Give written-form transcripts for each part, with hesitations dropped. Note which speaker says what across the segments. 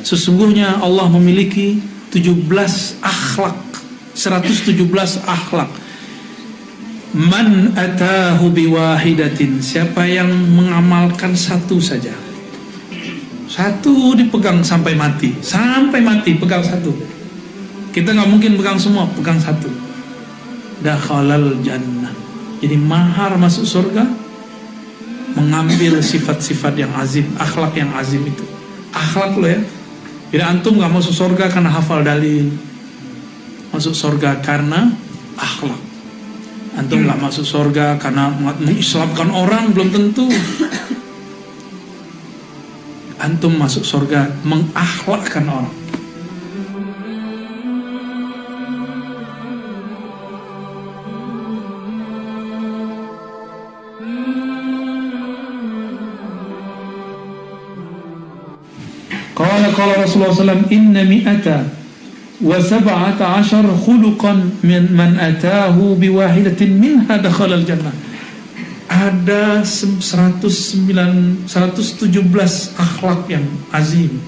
Speaker 1: Sesungguhnya Allah memiliki 17 akhlak, 117 akhlak. Man atahu biwahidatin, siapa yang mengamalkan satu saja, satu dipegang sampai mati pegang satu. Kita nggak mungkin pegang semua, pegang satu. Dakhalal jannah. Jadi mahar masuk surga mengambil sifat-sifat yang azim, akhlak yang azim itu. Akhlak lo ya. Jadi antum nggak masuk surga karena hafal dalil, masuk surga karena akhlak. Antum nggak masuk surga karena mengislamkan orang, belum tentu. Antum masuk surga mengakhlakkan orang. Qala Rasulullah SAW, inna mi'ata wa sab'ata ashar khuluqan man atahu biwahidatin minha dakhalal jannah. Ada 117 akhlak yang azim.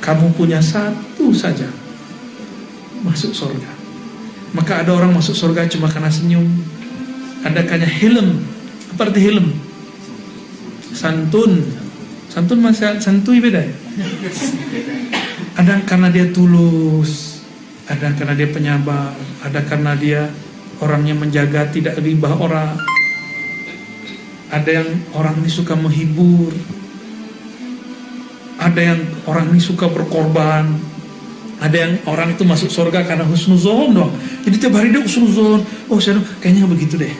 Speaker 1: Kamu punya satu saja, masuk surga. Maka ada orang masuk surga cuma karena senyum, ada karena hilm. Apa arti hilm? Santun. Santun masih santuy beda ya? Ada karena dia tulus, ada karena dia penyabar, ada karena dia orangnya menjaga tidak ribah orang. Ada yang orang ini suka menghibur, ada yang orang ini suka berkorban, ada yang orang itu masuk surga karena husnuzon doang. Jadi tiap hari dia husnuzon. Oh saya kayaknya begitu deh,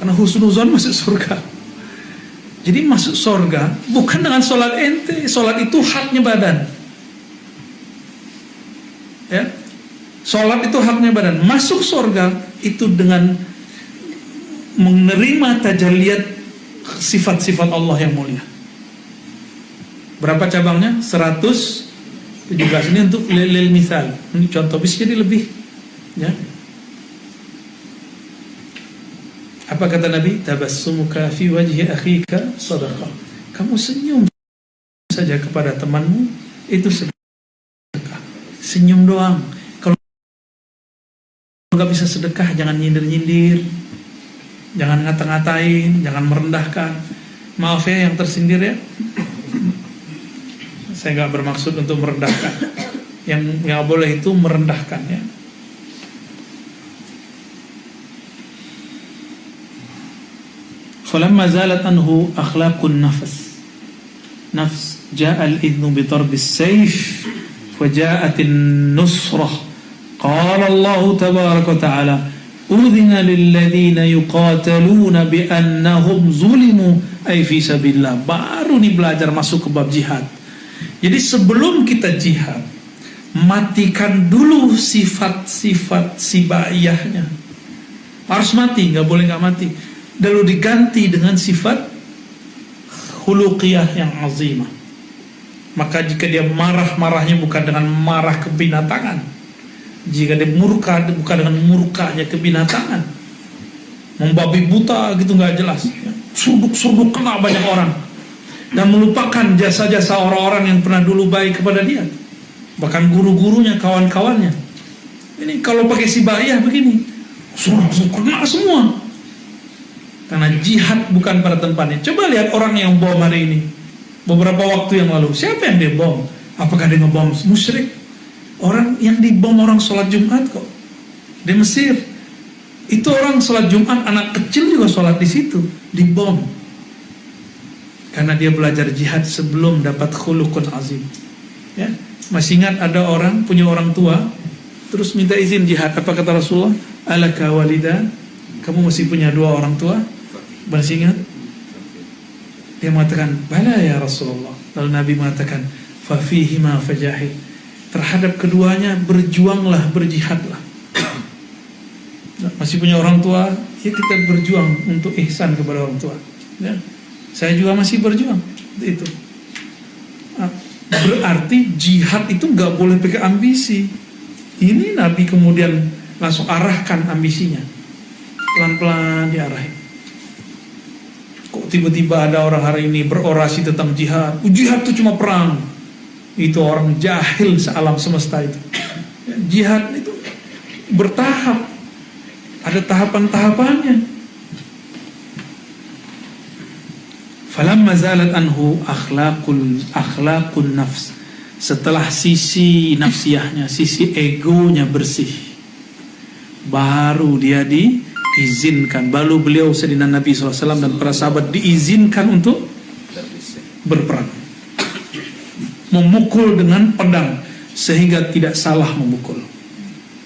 Speaker 1: karena husnuzon masuk surga. Jadi masuk surga bukan dengan sholat ente, sholat itu haknya badan. Ya, sholat itu haknya badan. Masuk surga itu dengan menerima tajalliyat sifat-sifat Allah yang mulia. Berapa cabangnya? 117. Ini untuk lil misal. Ini contoh, bisa jadi lebih. Ya. Apa kata Nabi? Tabassumuka fi wajhi akhika sadaqah. Kamu senyum saja kepada temanmu itu sedekah. Senyum doang. Kalau nggak bisa sedekah, jangan nyindir-nyindir, jangan ngata-ngatain, jangan merendahkan. Maaf ya yang tersindir ya. Saya nggak bermaksud untuk merendahkan. Yang nggak boleh itu merendahkan ya. فلما زالت عنه أخلاق نفس جاء الإذن بضرب السيف وجاءت النصرة قال الله تبارك وتعالى أذن للذين يقاتلون بأنهم ظلموا أي في سبيل الله. Baru nih belajar masuk ke bab jihad. Jadi sebelum kita jihad, matikan dulu sifat-sifat sibaiyahnya. Harus mati, nggak boleh nggak mati. Lalu diganti dengan sifat khuluqiyah yang azimah. Maka jika dia marah-marahnya bukan dengan marah kebinatangan, jika dia murka bukan dengan murkanya kebinatangan, membabi buta gitu nggak jelas, suduk-suduk kena banyak orang, dan melupakan jasa-jasa orang-orang yang pernah dulu baik kepada dia, bahkan guru-gurunya, kawan-kawannya. Ini kalau pakai sibaiyah begini, kena semua. Karena jihad bukan pada tempatnya. Coba lihat orang yang bom hari ini, beberapa waktu yang lalu. Siapa yang dia bom? Apakah dia ngebom musyrik? Orang yang dibom orang sholat Jumat kok di Mesir. Itu orang sholat Jumat, anak kecil juga sholat di situ, dibom. Karena dia belajar jihad sebelum dapat khuluqun azim. Ya, masih ingat ada orang punya orang tua, terus minta izin jihad. Apa kata Rasulullah? Alaka walidan, kamu masih punya dua orang tua? Masih ingat? Dia mengatakan, bala ya Rasulullah. Lalu Nabi mengatakan, fafihima fajahid. Terhadap keduanya berjuanglah, berjihadlah. Masih punya orang tua, ya kita berjuang untuk ihsan kepada orang tua. Ya. Saya juga masih berjuang itu. Berarti jihad itu nggak boleh pakai ambisi. Ini Nabi kemudian langsung arahkan ambisinya, pelan-pelan diarahin. Kok tiba-tiba ada orang hari ini berorasi tentang jihad? Jihad itu cuma perang. Itu orang jahil sealam semesta itu. Jihad itu bertahap, ada tahapan-tahapannya. Falamma zalat anhu akhlaqun nafs. Setelah sisi nafsiyahnya, sisi egonya bersih, baru dia diizinkan. Baru beliau Sayyidina Nabi SAW dan para sahabat diizinkan untuk berperang, memukul dengan pedang sehingga tidak salah memukul.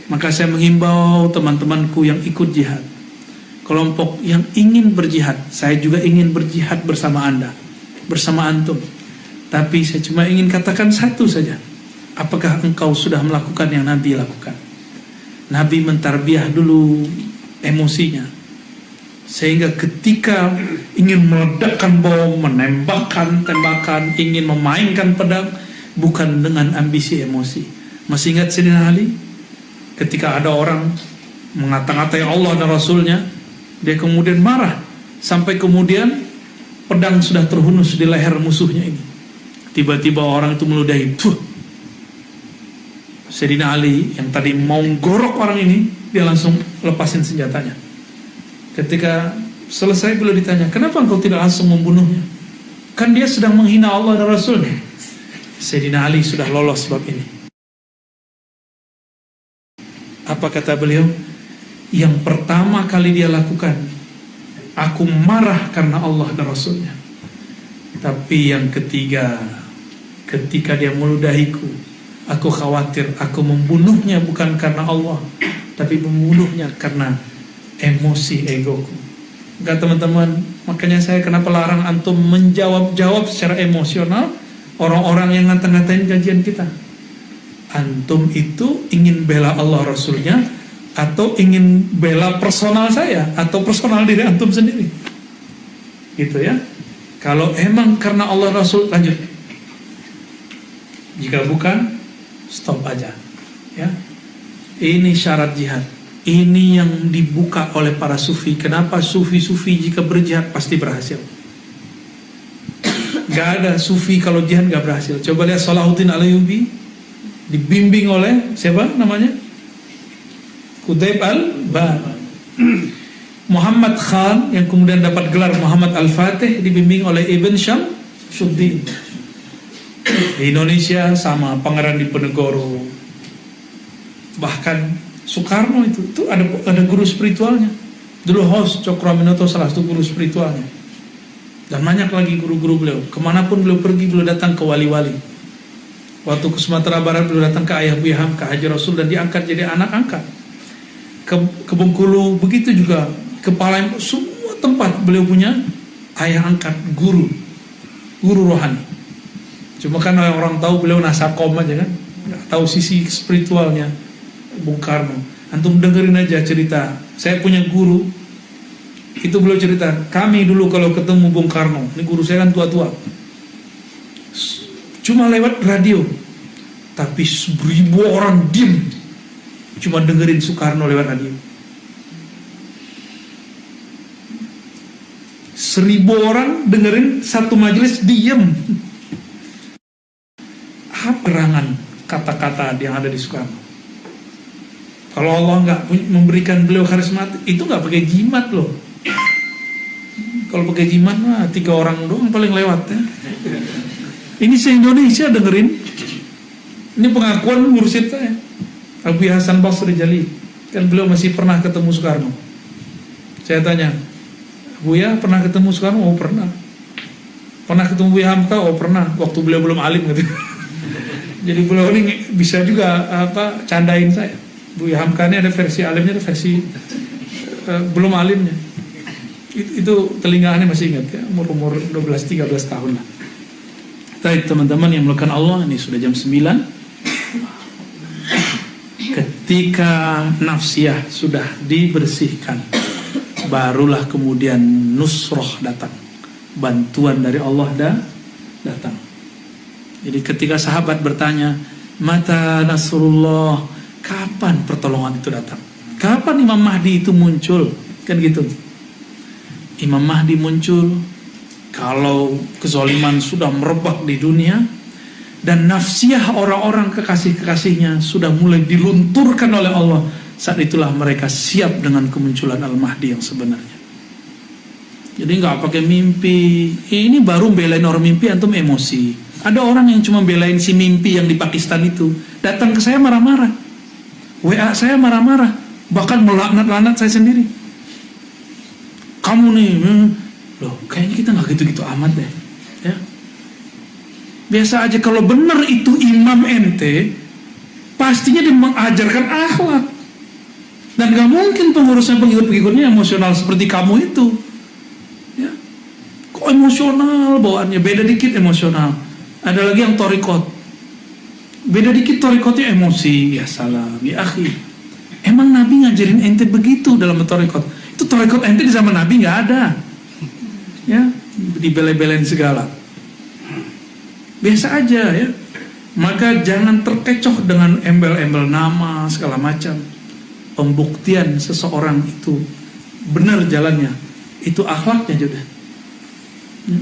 Speaker 1: Maka saya menghimbau teman-temanku yang ikut jihad, kelompok yang ingin berjihad. Saya juga ingin berjihad bersama Anda, bersama antum. Tapi saya cuma ingin katakan satu saja. Apakah engkau sudah melakukan yang Nabi lakukan? Nabi mentarbiah dulu emosinya, sehingga ketika ingin meledakkan bom, menembakkan tembakan, ingin memainkan pedang, bukan dengan ambisi emosi. Masih ingat Sayyidina Ali? Ketika ada orang mengata-ngatai Allah dan Rasulnya, dia kemudian marah, sampai kemudian pedang sudah terhunus di leher musuhnya ini. Tiba-tiba orang itu meludahi, puh. Sayyidina Ali yang tadi mau gorok orang ini, dia langsung lepasin senjatanya. Ketika selesai beliau ditanya, kenapa engkau tidak langsung membunuhnya? Kan dia sedang menghina Allah dan Rasulnya. Sayyidina Ali sudah lolos bab ini. Apa kata beliau? Yang pertama kali dia lakukan, aku marah karena Allah dan Rasulnya. Tapi yang ketiga, ketika dia meludahiku, aku khawatir aku membunuhnya bukan karena Allah, tapi membunuhnya karena emosi egoku. Enggak teman-teman, makanya saya kenapa larang antum menjawab secara emosional orang-orang yang ngata-ngatain kajian kita. Antum itu ingin bela Allah Rasulnya, atau ingin bela personal saya, atau personal diri antum sendiri, gitu ya. Kalau emang karena Allah Rasul, lanjut. Jika bukan, stop aja, ya. Ini syarat jihad. Ini yang dibuka oleh para sufi. Kenapa sufi-sufi jika berjihad pasti berhasil? Gak ada sufi kalau jihad gak berhasil. Coba lihat Salahuddin Al-Ayyubi, dibimbing oleh siapa namanya? Qutb al-Ba. Muhammad Khan yang kemudian dapat gelar Muhammad Al-Fatih, dibimbing oleh Ibn Syamsuddin. Di Indonesia sama Pangeran Diponegoro. Bahkan Soekarno itu ada guru spiritualnya. Dulu host Cokroaminoto salah satu guru spiritualnya. Dan banyak lagi guru-guru beliau. Kemanapun beliau pergi, beliau datang ke wali-wali. Waktu ke Sumatera Barat, beliau datang ke Ayah Buya Hamka Haji Rasul dan diangkat jadi anak angkat. Ke Bengkulu begitu juga. Ke Palembang, semua tempat beliau punya ayah angkat, guru rohani. Cuma kan orang tahu beliau nasakom aja kan, nggak tahu sisi spiritualnya Bung Karno. Antum dengerin aja cerita. Saya punya guru, itu beliau cerita, kami dulu kalau ketemu Bung Karno, ini guru saya kan tua-tua, cuma lewat radio, tapi 1000 orang diem, cuma dengerin Soekarno lewat radio. 1000 orang dengerin satu majelis diem. Apa gerangan kata-kata yang ada di Soekarno? Kalau Allah nggak memberikan beliau karismatik, itu nggak pakai jimat loh. Kalau pakai jimat mah 3 orang doang paling lewat ya. Ini se-Indonesia dengerin. Ini pengakuan mursyid saya, Abu Hasan Basri Jali. Kan beliau masih pernah ketemu Soekarno. Saya tanya, Buya pernah ketemu Soekarno? Oh pernah. Pernah ketemu Buya Hamka? Oh pernah. Waktu beliau belum alim gitu. Jadi beliau ini bisa juga candain saya. Buya Hamka ini ada versi alimnya, ada versi belum alimnya. Itu telingaannya masih ingat ya, umur 12-13 tahun lah. Baik teman-teman yang melakukan Allah, ini sudah jam 9. Ketika nafsiyah sudah dibersihkan, barulah kemudian nusroh datang, bantuan dari Allah datang. Jadi ketika sahabat bertanya, mata nasrullah, kapan pertolongan itu datang? Kapan Imam Mahdi itu muncul? Kan gitu. Imam Mahdi muncul kalau kezaliman sudah merebak di dunia, dan nafsiyah orang-orang kekasih-kekasihnya sudah mulai dilunturkan oleh Allah. Saat itulah mereka siap dengan kemunculan Al-Mahdi yang sebenarnya. Jadi nggak pakai mimpi. Ini baru belain orang mimpi, antum emosi. Ada orang yang cuma belain si mimpi yang di Pakistan itu, datang ke saya marah-marah, WA saya marah-marah, bahkan melaknat-laknat saya sendiri. Kamu nih, loh kayaknya kita nggak gitu-gitu amat deh, ya. Biasa aja. Kalau benar itu imam ente, pastinya dia mengajarkan akhlak. Dan gak mungkin pengurusnya, pengikut-pengikutnya emosional seperti kamu itu, ya. Kok emosional bawaannya? Beda dikit emosional. Ada lagi yang torikot, beda dikit torikotnya emosi. Ya salam, ya akhi, emang Nabi ngajarin ente begitu dalam torikot? Itu torikot ente di zaman Nabi nggak ada, ya, dibela-belain segala. Biasa aja, ya. Maka jangan terkecoh dengan embel-embel nama segala macam. Pembuktian seseorang itu benar jalannya, itu akhlaknya juga.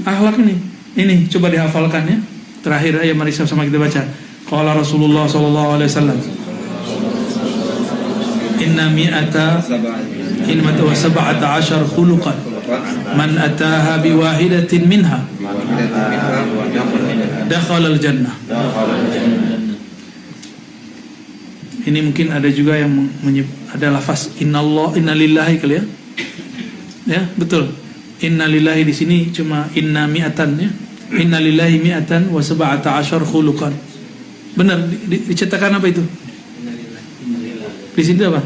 Speaker 1: Akhlak ini coba dihafalkan, ya. Terakhir ayat mari sama kita baca. Qala Rasulullah sallallahu alaihi wasallam, inna mi'ata wa sab'ata ashar khuluqan man ataha biwahidatin minha dakhala al-jannah. Ini mungkin ada juga yang ada lafaz innalillahi kali, ya. Ya, betul. Innalillahi di sini cuma inna mi'atan, ya. Innalillahi mi'atan wa sab'ata ashar khuluqan. Benar, dicetakan apa itu? Di sini apa?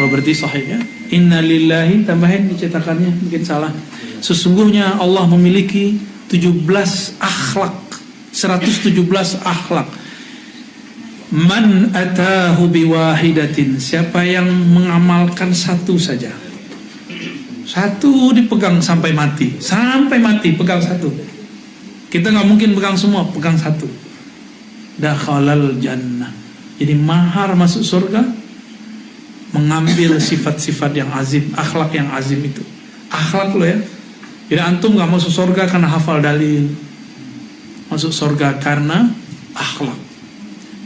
Speaker 1: Oh, berarti sahih, ya. Innalillahi, tambahin dicetakannya, mungkin salah. Sesungguhnya Allah memiliki 17 akhlak, 117 akhlak. Man atahu biwahidatin, siapa yang mengamalkan satu saja, satu dipegang sampai mati pegang satu. Kita nggak mungkin pegang semua, pegang satu. Dakhalal jannah. Jadi mahar masuk surga mengambil sifat-sifat yang azim, akhlak yang azim itu. Akhlak lo, ya. Jadi antum nggak masuk surga karena hafal dalil, masuk surga karena akhlak.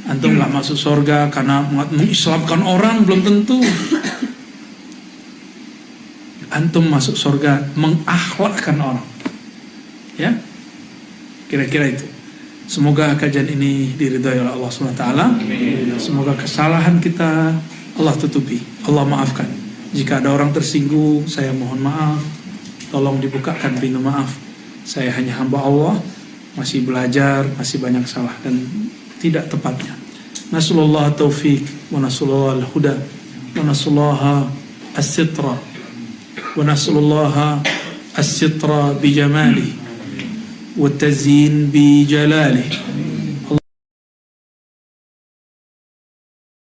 Speaker 1: Antum nggak masuk surga karena mengislamkan orang, belum tentu. Antum masuk surga mengakhlakkan orang, ya. Kira-kira itu. Semoga kajian ini diridhai oleh Allah SWT. Semoga kesalahan kita Allah tutupi, Allah maafkan. Jika ada orang tersinggung, saya mohon maaf. Tolong dibukakan pintu maaf. Saya hanya hamba Allah, masih belajar, masih banyak salah dan tidak tepatnya. Nasallallahu taufiq wa nasallallahu al-huda wa nasallahu as-sitra wa nasallallahu as-sitra bi jamalihi wa tazyin bi jalalihi